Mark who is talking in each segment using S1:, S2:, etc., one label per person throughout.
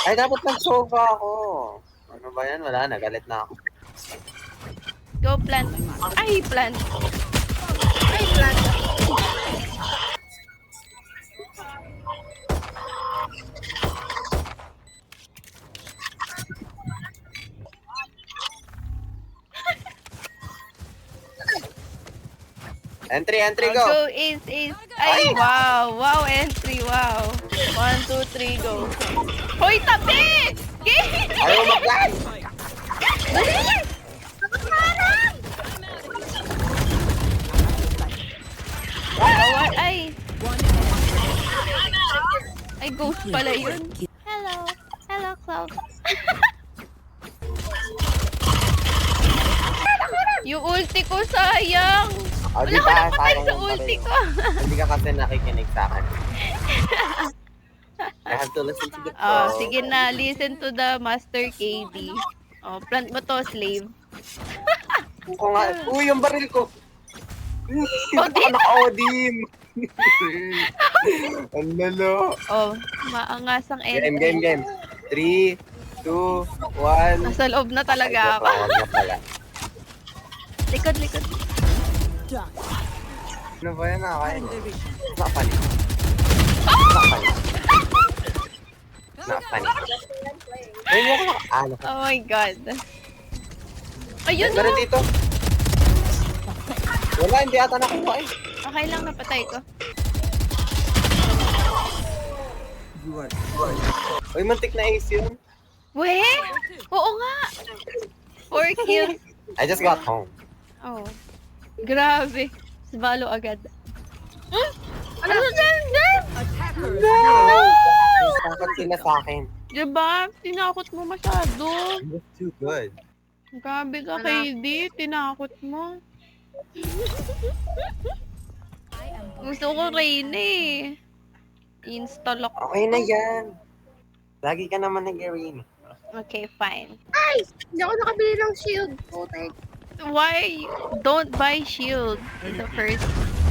S1: Ay, dapat nag-sofa ako. Ano ba yan? Wala na. Galit na ako.
S2: Go plant. Ay, plant.
S3: Ay, plan.
S1: Entry,
S2: Oh,
S1: go!
S2: go, ace. Ay, wow. Wow, entry, wow. 1, 2, 3, go. Hoy, tabi! Game!
S1: Ayaw mag-plan!
S2: Dali! Bawal, ay. Ay, ghost pala yun. Hello. Hello, Cloud. Yung ulti ko, sayang.
S1: O,
S2: Wala
S1: di
S2: ko
S1: ba?
S2: napatay
S1: Sayang
S2: sa
S1: yung
S2: ulti
S1: sabi
S2: ko.
S1: Hindi ka kasi nakikinig sa akin. I have to listen to the
S2: Oh,
S1: pro.
S2: sige na. Listen to the Master KD. Oh, plant mo to, slave.
S1: Kung nga, uy, yung baril ko!
S2: Odin!
S1: Naka-Odin! Ang lalo.
S2: Oh, maangasang entry.
S1: Game. 3, 2, 1.
S2: Nasa loob na talaga ako.
S1: Wag na pala.
S2: Likod.
S1: Ano ba yan? Nakakain. Nakapani. Ay, mo ko. Ano ka?
S2: Oh my God. Ayun
S1: Meron
S2: oh.
S1: dito. Wala, hindi ata nakuha eh.
S2: Okay lang, napatay ko.
S1: Uy, mantik na ace yun.
S2: We? Oo nga. 4 kills.
S1: I just got home.
S2: Oh. Grabe. Sbalo agad. Ano dyan?
S1: Takot sila sa akin.
S2: Diba? Tinakot mo masyado.
S1: You're too good.
S2: Grabe ka, KD. Tinakot mo. Gusto ko Reyna eh. Install ako.
S1: Okay na yan. Lagi ka naman nag-arena.
S2: Okay, fine.
S3: Ay! Hindi ako nakabili ng shield. Putek.
S2: Why don't buy shield in the first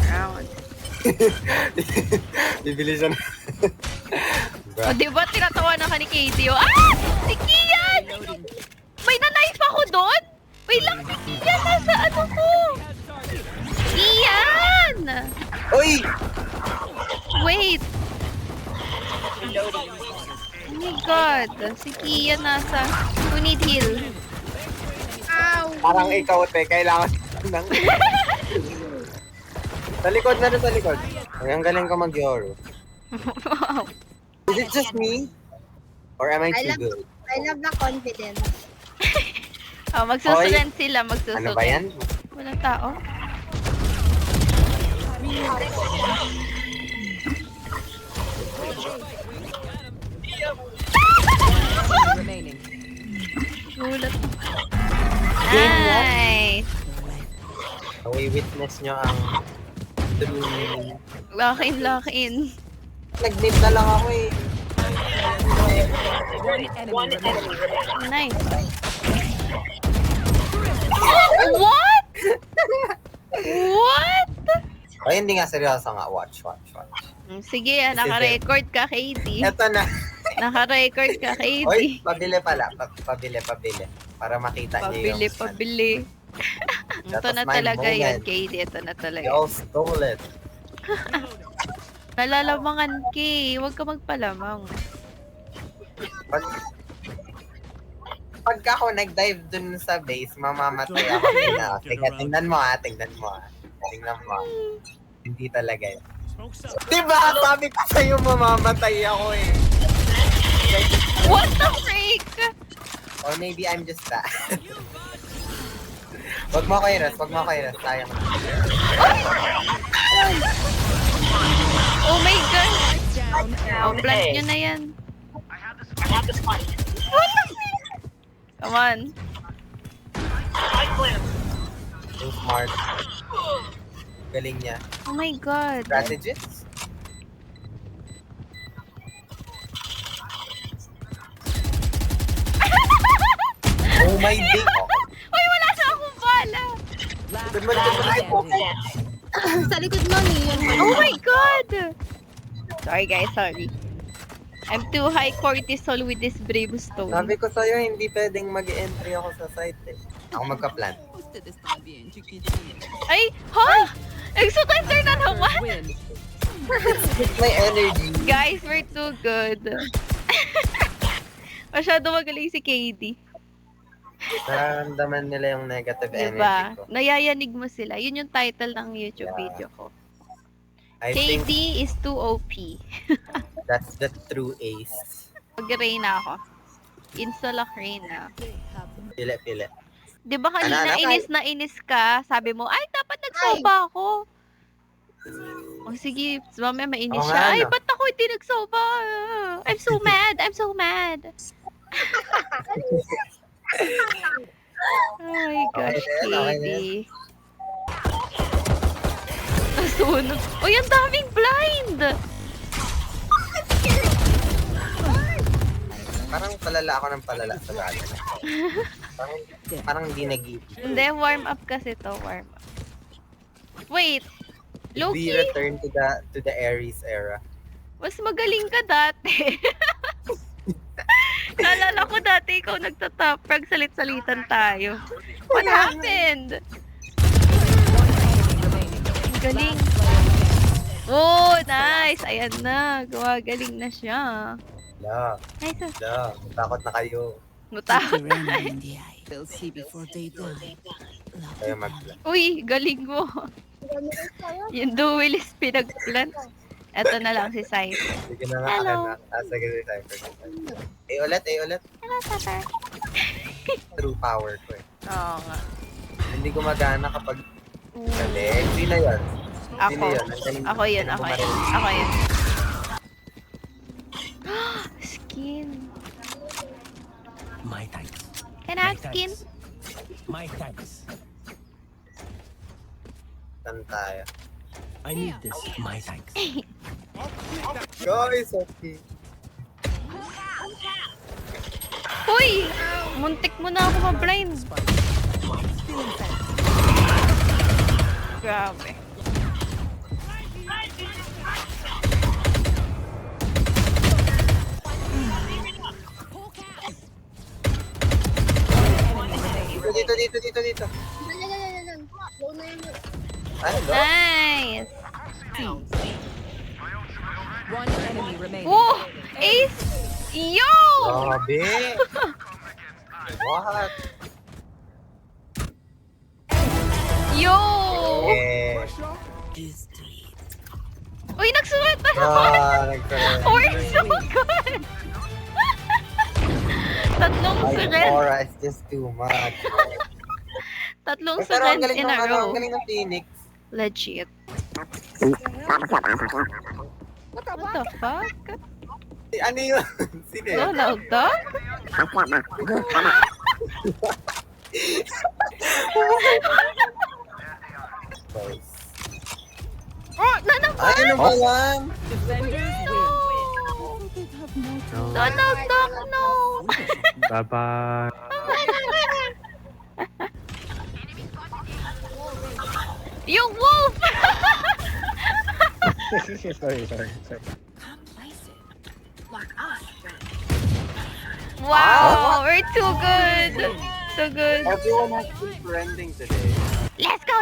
S2: round?
S1: Bibili siya na.
S2: O, diba tinatawa na ka ni KD? Ah! Si Kian! May na-knife ako doon? Wait lang, si Kian nasa ano ko? Kian!
S1: Uy!
S2: Wait. Oh my God. Si Kian nasa... Who need heal?
S3: Ow!
S1: Parang ikaw, te. Kailangan ng... Sa likod na rin, sa likod. Ay, ang galing ka mag-yoro.
S2: Wow.
S1: Is it just me? Or am I
S3: I
S1: too
S3: love-
S1: good?
S3: I love the confidence.
S2: Oh, magsusulan sila, magsusulan.
S1: Ano ba yan?
S2: Walang tao? Gulat. Nice!
S1: Away witness nyo ang true meaning.
S2: Lock in.
S1: Nag-nip na lang ako eh.
S2: Nice. What? What?
S1: Ay, hindi nga seryoso nga. Watch.
S2: Sige, naka-record ka, KD.
S1: Eto na.
S2: Naka-record ka, KD.
S1: Oy, pabili pala. Pabili. Para makita niyo yung...
S2: Pabili.
S1: That
S2: Ito
S1: was
S2: na
S1: my
S2: talaga yun,
S1: moment.
S2: KD. Ito na
S1: You
S2: talaga.
S1: all stole it.
S2: Nalalamangan, K. Huwag ka magpalamang.
S1: Pagka ako nag-dive dun sa base, mamamatay ako. Tingnan mo. Tingnan mo. Hindi talaga yun. Diba? Sabi ko sa'yo mamamatay ako eh.
S2: What the freak?
S1: Or maybe I'm just that. Wag mo ako iras. Sayang.
S2: Oh my God. Oh, plant nyo na yan. What the freak? Come on.
S1: So smart. Galing niya.
S2: Oh my God.
S1: Strategist? Oh my dick.
S2: Uy, wala na akong bala.
S1: Likod mo. Ay, okay.
S3: Sa likod mo, ni yun.
S2: Oh my God. Sorry guys, sorry. I'm too high cortisol with this brimstone.
S1: Sabi ko sa'yo, hindi pwedeng mag-entry ako sa site eh. Ako magka-plant.
S2: Ay! Ha? Exo-tester na naman!
S1: It's my energy.
S2: Guys, we're too good. Masyado magaling si KD.
S1: Nararamdaman nila yung negative
S2: Diba?
S1: energy ko.
S2: Nayayanig mo sila. Yun yung title ng YouTube
S1: Yeah.
S2: video ko.
S1: I think
S2: KD is too OP.
S1: that's the true ace.
S2: Mag-Reyna ako. Instalock Reyna.
S1: Pili.
S2: Di ba kanina
S1: Ano,
S2: na inis ka? Sabi mo, ay, dapat nagsoba ako. O sige, mamaya mainis
S1: Oo
S2: siya.
S1: nga,
S2: Ay,
S1: ano?
S2: ba't ako hindi nagsoba? I'm so mad. I'm so mad. Oh my gosh,
S1: Okay
S2: KD.
S1: din.
S2: Nasunog. Uy, ang daming blind!
S1: Parang palala ako ng palala sa lahat. Parang hindi
S2: Hindi, warm up kasi to. Warm up. Wait.
S1: We
S2: Loki,
S1: return to the Aries era.
S2: mas magaling ka dati. Naalala ko dati ikaw nagtatap. Salit-salitan tayo. What happened? Ang galing. Oh, nice. Ayan na. Gumagaling na siya.
S1: La,
S2: Nice.
S1: takot na kayo.
S2: Mutakot.
S4: They'll see before they die.
S1: Kayo mag-plan.
S2: Uy, galing mo. Yung dual is pinagplant. Eto na lang si Cypher.
S1: Sige na nga
S2: Hello.
S1: akin na. Sige si Cypher. Ulit.
S2: Hello, Cypher.
S1: True power ko eh.
S2: Oo nga.
S1: Hindi gumagana kapag galing. Sino yun?
S2: Ako.
S1: Sino yun? Ang galing-
S2: Ako yun.
S1: galing bumaril.
S2: Ako yun. Skin.
S5: My thanks.
S2: Can I have skin?
S5: My thanks.
S1: Saan tayo?
S5: I need this. My thanks.
S1: Guys, okay.
S2: Uy! Muntik mo na ako ma-blind. Grabe.
S1: Dito.
S3: Yan. Low na yun.
S1: Ano ba?
S2: Nice!
S4: One enemy remaining.
S2: Oh! Ace! Yo!
S1: Grabe. What?
S2: Yo!
S1: Eh.
S2: Uy, nagsulat na naman!
S1: Nagkaroon.
S2: We're so good! Tatlong
S1: My
S2: suret.
S1: aura is just too much.
S2: Tatlong
S1: Pero ang
S2: suret
S1: galing
S2: in
S1: ng
S2: a
S1: ano,
S2: row.
S1: ang galing ng Phoenix.
S2: Legit. What the fuck?
S1: Ano yun? Sino yun?
S2: Donald Duck?
S1: Boys.
S2: Oh, na naman!
S1: Ay, ano ba yan?
S4: Defenders
S2: No!
S4: win.
S2: Donald Duck, no!
S6: Bye-bye.
S2: Yung wolf!
S6: sorry.
S2: Wow! We're too good! So good.
S1: Everyone has been trending today.
S2: Let's go!